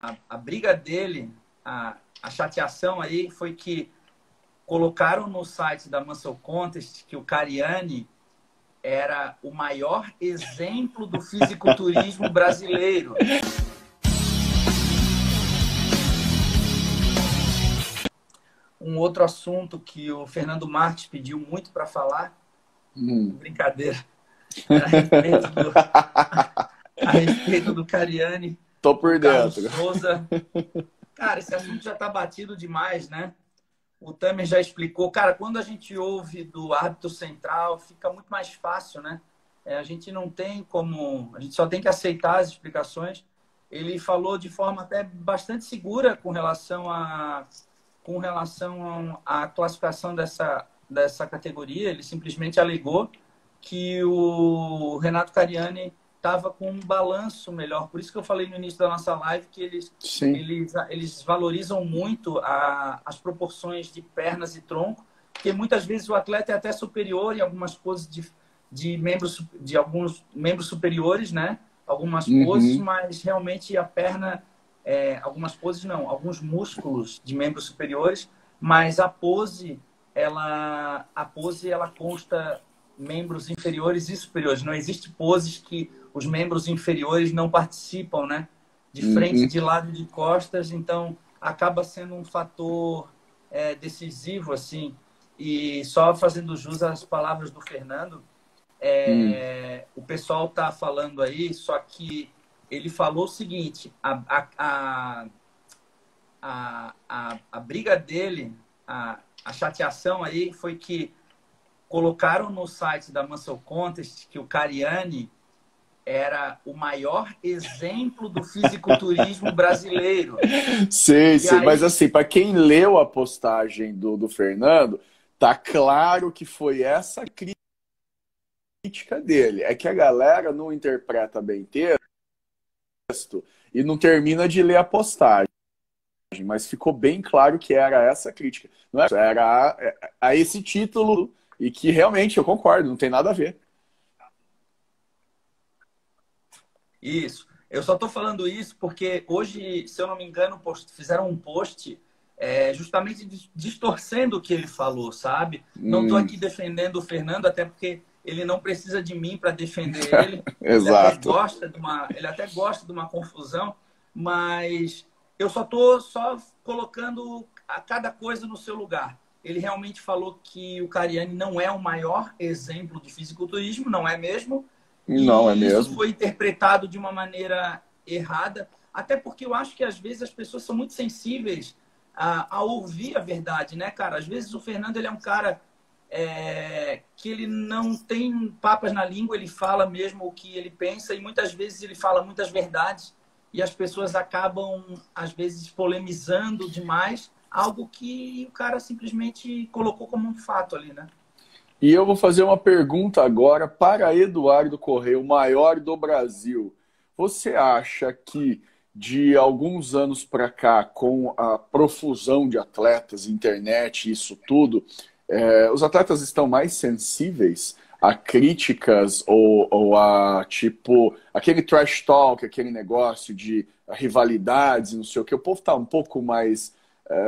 a briga dele, a chateação aí foi que colocaram no site da Muscle Contest que o Cariani era o maior exemplo do fisiculturismo brasileiro. Um outro assunto que o Fernando Marques pediu muito para falar, brincadeira, a respeito do Cariani. Tô por dentro. Carlos Souza. Cara, esse assunto já tá batido demais, né? O Tamer já explicou. Cara, quando a gente ouve do árbitro central, fica muito mais fácil, né? A gente não tem como... A gente só tem que aceitar as explicações. Ele falou de forma até bastante segura com relação à classificação dessa categoria. Ele simplesmente alegou que o Renato Cariani estava com um balanço melhor. Por isso que eu falei no início da nossa live que eles valorizam muito as proporções de pernas e tronco, porque muitas vezes o atleta é até superior em algumas poses de alguns membros superiores, né? Algumas poses, mas realmente a perna, algumas poses não, alguns músculos de membros superiores, mas a pose ela consta membros inferiores e superiores. Não existe poses que os membros inferiores não participam, né? De frente, de lado e de costas. Então, acaba sendo um fator decisivo, assim. E só fazendo jus às palavras do Fernando, o pessoal está falando aí, só que ele falou o seguinte, a briga dele, a chateação aí foi que colocaram no site da Muscle Contest que o Cariani era o maior exemplo do fisiculturismo brasileiro. Sei, Aí... mas assim, para quem leu a postagem do Fernando, tá claro que foi essa crítica dele. É que a galera não interpreta bem texto e não termina de ler a postagem. Mas ficou bem claro que era essa crítica. Não era a esse título, e que realmente eu concordo, não tem nada a ver. Isso. Eu só estou falando isso porque hoje, se eu não me engano, fizeram um post justamente distorcendo o que ele falou, sabe? Não estou aqui defendendo o Fernando, até porque ele não precisa de mim para defender ele. Exato. Ele até gosta de uma confusão, mas eu só estou colocando cada coisa no seu lugar. Ele realmente falou que o Cariani não é o maior exemplo de fisiculturismo, não é mesmo? Não é mesmo. Isso foi interpretado de uma maneira errada, até porque eu acho que às vezes as pessoas são muito sensíveis a ouvir a verdade, né, cara? Às vezes o Fernando, ele é um cara que ele não tem papas na língua, ele fala mesmo o que ele pensa e muitas vezes ele fala muitas verdades e as pessoas acabam, às vezes, polemizando demais algo que o cara simplesmente colocou como um fato ali, né? E eu vou fazer uma pergunta agora para Eduardo Correia, o maior do Brasil. Você acha que de alguns anos para cá, com a profusão de atletas, internet, isso tudo, os atletas estão mais sensíveis a críticas ou a, tipo, aquele trash talk, aquele negócio de rivalidades, não sei o que, o povo está um pouco mais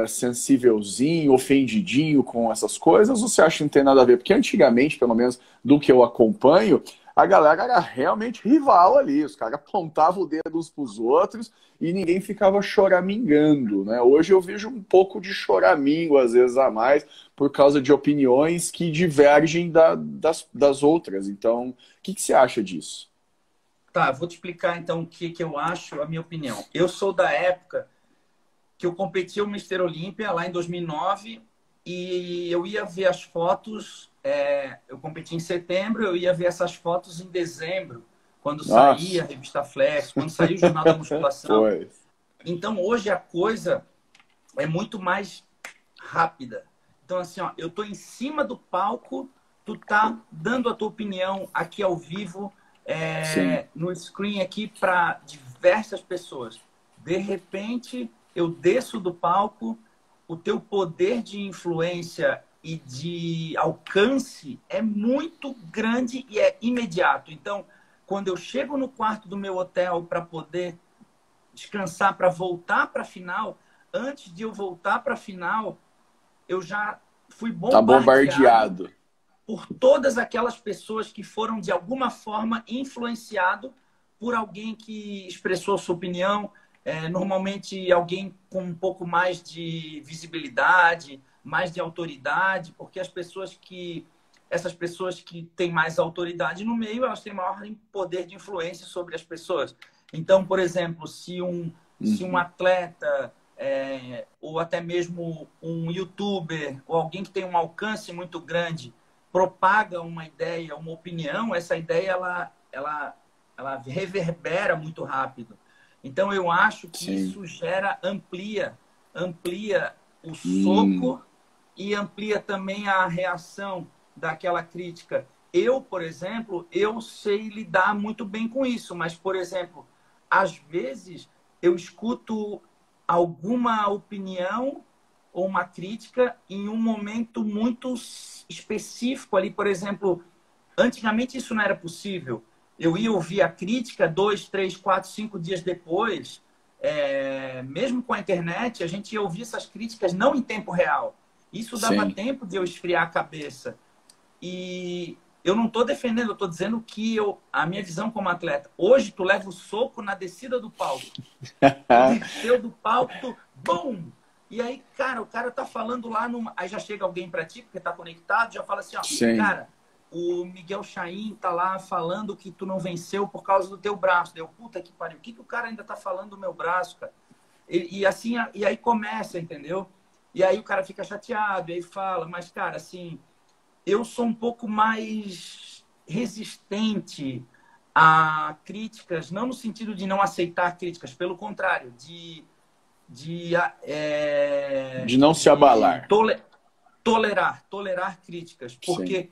sensívelzinho, ofendidinho com essas coisas, ou você acha que não tem nada a ver? Porque antigamente, pelo menos do que eu acompanho, a galera era realmente rival ali, os caras apontavam o dedo uns pros outros e ninguém ficava choramingando, né? Hoje eu vejo um pouco de choramingo, às vezes a mais, por causa de opiniões que divergem das outras. Então, o que você acha disso? Tá, vou te explicar então o que eu acho, a minha opinião. Eu sou da época que eu competi o Mister Olímpia lá em 2009 e eu ia ver as fotos, eu competi em setembro, eu ia ver essas fotos em dezembro, quando saía a revista Flex, quando saía o Jornal da Musculação. Então, hoje a coisa é muito mais rápida. Então, assim, ó, eu tô em cima do palco, tu tá dando a tua opinião aqui ao vivo, no screen aqui para diversas pessoas. De repente, eu desço do palco, o teu poder de influência e de alcance é muito grande e é imediato. Então, quando eu chego no quarto do meu hotel para poder descansar para voltar para a final, antes de eu voltar para a final, eu já fui Tá bombardeado por todas aquelas pessoas que foram, de alguma forma, influenciado por alguém que expressou sua opinião, normalmente alguém com um pouco mais de visibilidade, mais de autoridade, porque essas pessoas que têm mais autoridade no meio, elas têm maior poder de influência sobre as pessoas. Então, por exemplo, se um atleta, ou até mesmo um youtuber, ou alguém que tem um alcance muito grande, propaga uma ideia, uma opinião, essa ideia ela reverbera muito rápido. Então, eu acho que isso amplia o soco e amplia também a reação daquela crítica. Eu, por exemplo, eu sei lidar muito bem com isso, mas, por exemplo, às vezes eu escuto alguma opinião ou uma crítica em um momento muito específico ali. Por exemplo, antigamente isso não era possível. Eu ia ouvir a crítica 2, 3, 4, 5 dias depois. Mesmo com a internet, a gente ia ouvir essas críticas não em tempo real. Isso dava tempo de eu esfriar a cabeça. E eu não estou defendendo, eu estou dizendo que a minha visão como atleta. Hoje, tu leva o soco na descida do palco. Tu desceu do palco, bum! E aí, cara, o cara tá falando lá, aí já chega alguém para ti, porque tá conectado, já fala assim, ó, cara, o Miguel Chain tá lá falando que tu não venceu por causa do teu braço. Deu, puta que pariu, o que o cara ainda tá falando do meu braço, cara? E aí começa, entendeu? E aí o cara fica chateado, e aí fala, mas, cara, assim, eu sou um pouco mais resistente a críticas, não no sentido de não aceitar críticas, pelo contrário, de não se abalar. Tolerar críticas, porque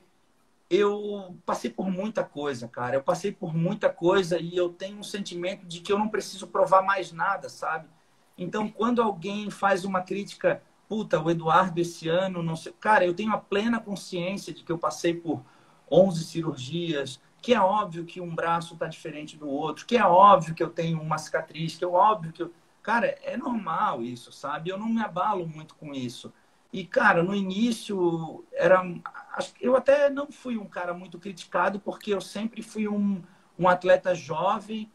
eu passei por muita coisa, cara. Eu passei por muita coisa e eu tenho um sentimento de que eu não preciso provar mais nada, sabe? Então, quando alguém faz uma crítica, puta, o Eduardo esse ano, não sei... Cara, eu tenho a plena consciência de que eu passei por 11 cirurgias, que é óbvio que um braço tá diferente do outro, que é óbvio que eu tenho uma cicatriz, que é óbvio que eu... Cara, é normal isso, sabe? Eu não me abalo muito com isso. E, cara, no início, eu até não fui um cara muito criticado, porque eu sempre fui um atleta jovem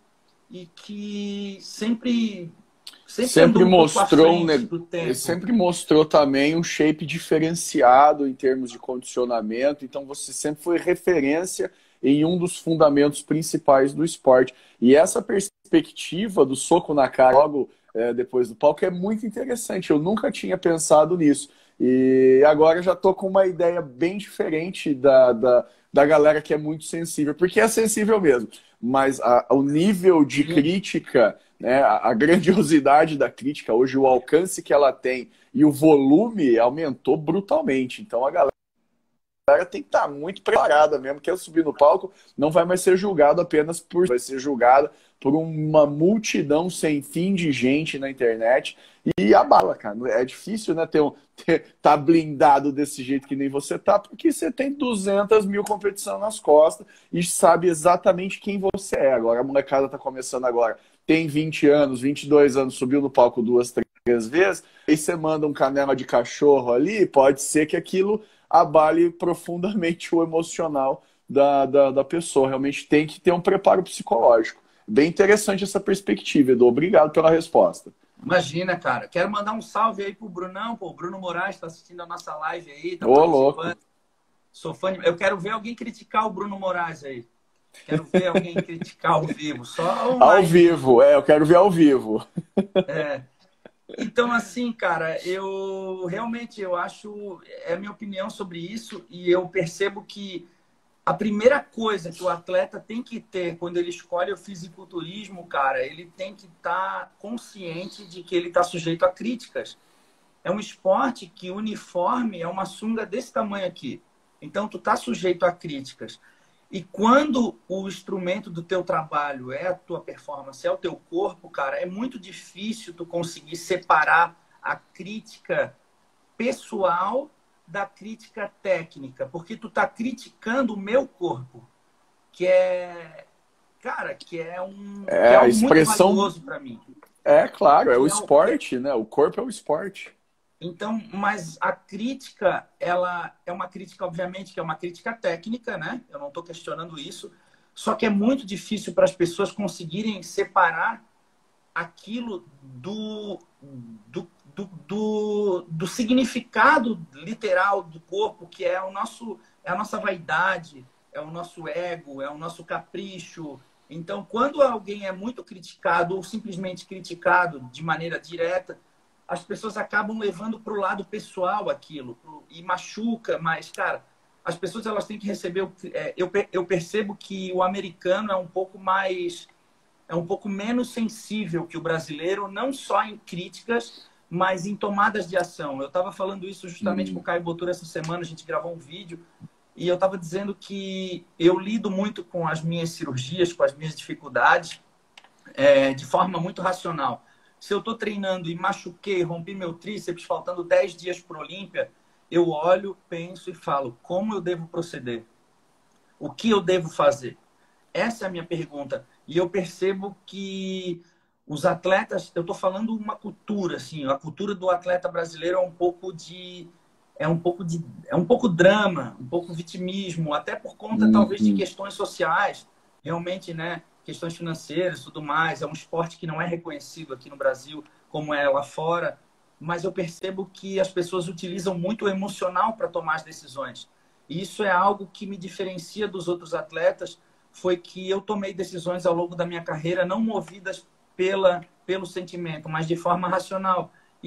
e que sempre mostrou sempre mostrou também um shape diferenciado em termos de condicionamento. Então, você sempre foi referência em um dos fundamentos principais do esporte. E essa perspectiva do soco na cara logo depois do palco é muito interessante. Eu nunca tinha pensado nisso. E agora já tô com uma ideia bem diferente da galera que é muito sensível, porque é sensível mesmo, mas o nível de crítica, né, a grandiosidade da crítica, hoje o alcance que ela tem e o volume aumentou brutalmente. Então a galera tem que estar muito preparada mesmo, que eu subir no palco não vai mais ser julgado apenas vai ser julgado por uma multidão sem fim de gente na internet e abala, cara. É difícil, né, tá blindado desse jeito que nem você tá, porque você tem 200 mil competição nas costas e sabe exatamente quem você é. Agora a molecada tá começando agora, tem 20 anos, 22 anos, subiu no palco 2, 3 vezes, aí você manda um canela de cachorro ali, pode ser que aquilo abale profundamente o emocional da pessoa. Realmente tem que ter um preparo psicológico. Bem interessante essa perspectiva, Edu. Obrigado pela resposta. Imagina, cara. Quero mandar um salve aí pro Brunão, pô. O Bruno Moraes está assistindo a nossa live aí. Tá louco. Sou fã de... Eu quero ver alguém criticar o Bruno Moraes aí. Quero ver alguém criticar ao vivo. Só online. Ao vivo, eu quero ver ao vivo. Então, assim, cara, eu acho, é a minha opinião sobre isso, e eu percebo que a primeira coisa que o atleta tem que ter quando ele escolhe o fisiculturismo, cara, ele tem que estar consciente de que ele está sujeito a críticas. É um esporte que o uniforme é uma sunga desse tamanho aqui. Então, tu tá sujeito a críticas. E quando o instrumento do teu trabalho é a tua performance, é o teu corpo, cara, é muito difícil tu conseguir separar a crítica pessoal da crítica técnica, porque tu tá criticando o meu corpo, que é, cara, que é um a muito expressão valioso para mim. É claro, é o que é o, esporte, né? O corpo é o esporte. Então, mas a crítica, ela é uma crítica, obviamente, que é uma crítica técnica, né? Eu não estou questionando isso. Só que é muito difícil para as pessoas conseguirem separar aquilo do significado literal do corpo, que é é a nossa vaidade, é o nosso ego, é o nosso capricho. Então, quando alguém é muito criticado ou simplesmente criticado de maneira direta, as pessoas acabam levando para o lado pessoal aquilo e machuca, mas, cara, as pessoas elas têm que receber. Eu percebo que o americano é um pouco menos sensível que o brasileiro, não só em críticas, mas em tomadas de ação. Eu estava falando isso justamente com o Caio Botura essa semana, a gente gravou um vídeo, e eu estava dizendo que eu lido muito com as minhas cirurgias, com as minhas dificuldades, de forma muito racional. Se eu estou treinando e machuquei, rompi meu tríceps, faltando 10 dias para o Olímpia, eu olho, penso e falo, como eu devo proceder? O que eu devo fazer? Essa é a minha pergunta. E eu percebo que os atletas, eu estou falando uma cultura, assim, a cultura do atleta brasileiro é um pouco drama, um pouco vitimismo, até por conta talvez de Uhum. questões sociais, realmente, né, questões financeiras e tudo mais. É um esporte que não é reconhecido aqui no Brasil como é lá fora, mas eu percebo que as pessoas utilizam muito o emocional para tomar as decisões. E isso é algo que me diferencia dos outros atletas, foi que eu tomei decisões ao longo da minha carreira não movidas pelo sentimento, mas de forma racional. E